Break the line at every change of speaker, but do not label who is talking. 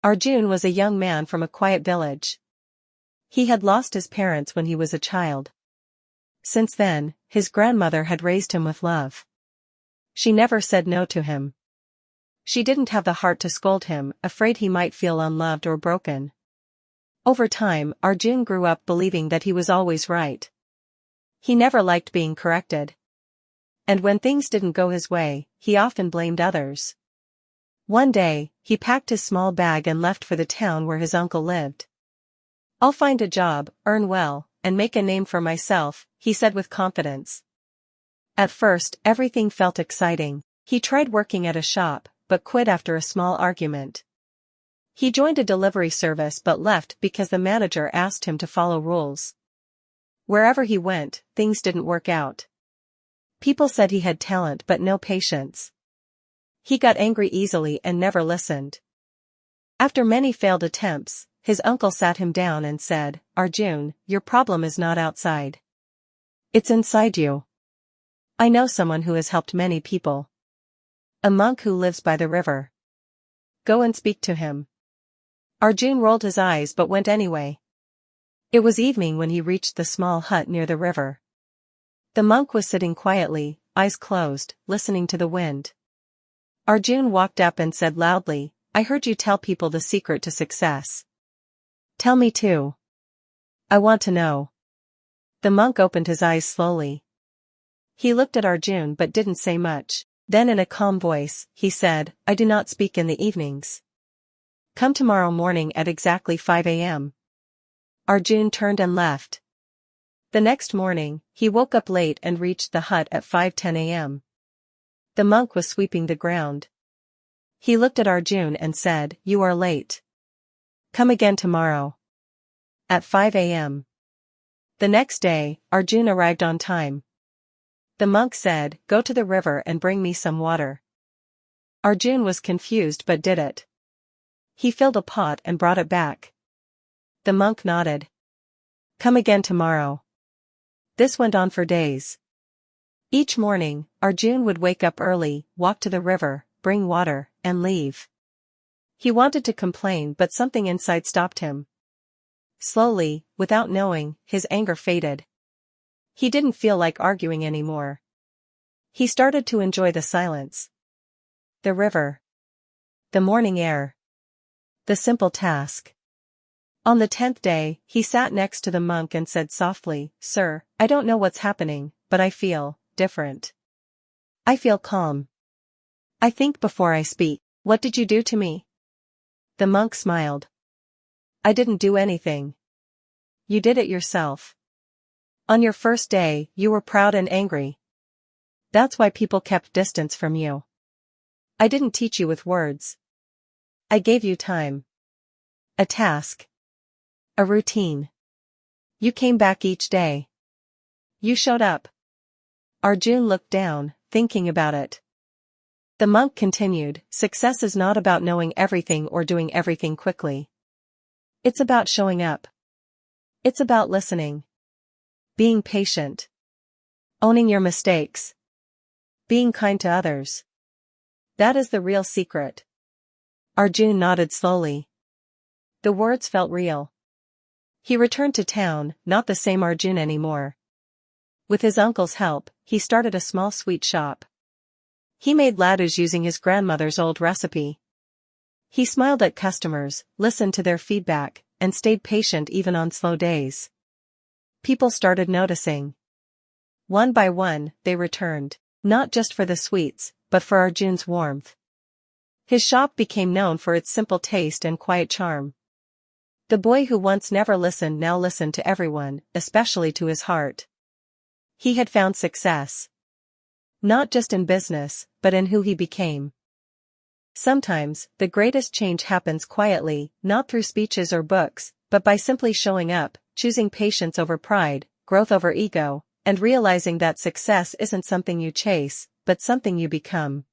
Arjun was a young man from a quiet village. He had lost his parents when he was a child. Since then, his grandmother had raised him with love. She never said no to him. She didn't have the heart to scold him, afraid he might feel unloved or broken. Over time, Arjun grew up believing that he was always right. He never liked being corrected. And when things didn't go his way, he often blamed others. One day, he packed his small bag and left for the town where his uncle lived. "I'll find a job, earn well, and make a name for myself," he said with confidence. At first, everything felt exciting. He tried working at a shop, but quit after a small argument. He joined a delivery service but left because the manager asked him to follow rules. Wherever he went, things didn't work out. People said he had talent but no patience. He got angry easily and never listened. After many failed attempts, his uncle sat him down and said, "Arjun, your problem is not outside. It's inside you. I know someone who has helped many people. A monk who lives by the river. Go and speak to him." Arjun rolled his eyes but went anyway. It was evening when he reached the small hut near the river. The monk was sitting quietly, eyes closed, listening to the wind. Arjun walked up and said loudly, "I heard you tell people the secret to success. Tell me too. I want to know." The monk opened his eyes slowly. He looked at Arjun but didn't say much. Then in a calm voice, he said, "I do not speak in the evenings. Come tomorrow morning at exactly 5 a.m. Arjun turned and left. The next morning, he woke up late and reached the hut at 5:10 a.m. The monk was sweeping the ground. He looked at Arjun and said, "You are late. Come again tomorrow. At 5 a.m. The next day, Arjun arrived on time. The monk said, "Go to the river and bring me some water." Arjun was confused but did it. He filled a pot and brought it back. The monk nodded. "Come again tomorrow." This went on for days. Each morning, Arjun would wake up early, walk to the river, bring water, and leave. He wanted to complain but something inside stopped him. Slowly, without knowing, his anger faded. He didn't feel like arguing anymore. He started to enjoy the silence. The river. The morning air. The simple task. On the 10th day, he sat next to the monk and said softly, "Sir, I don't know what's happening, but I feel different. I feel calm. I think before I speak. What did you do to me?" The monk smiled. "I didn't do anything. You did it yourself. On your first day, you were proud and angry. That's why people kept distance from you. I didn't teach you with words. I gave you time. A task. A routine. You came back each day. You showed up." Arjun looked down, thinking about it. The monk continued, "Success is not about knowing everything or doing everything quickly. It's about showing up. It's about listening. Being patient. Owning your mistakes. Being kind to others. That is the real secret." Arjun nodded slowly. The words felt real. He returned to town, not the same Arjun anymore. With his uncle's help, he started a small sweet shop. He made laddus using his grandmother's old recipe. He smiled at customers, listened to their feedback, and stayed patient even on slow days. People started noticing. One by one, they returned, not just for the sweets, but for Arjun's warmth. His shop became known for its simple taste and quiet charm. The boy who once never listened now listened to everyone, especially to his heart. He had found success. Not just in business, but in who he became. Sometimes, the greatest change happens quietly, not through speeches or books, but by simply showing up, choosing patience over pride, growth over ego, and realizing that success isn't something you chase, but something you become.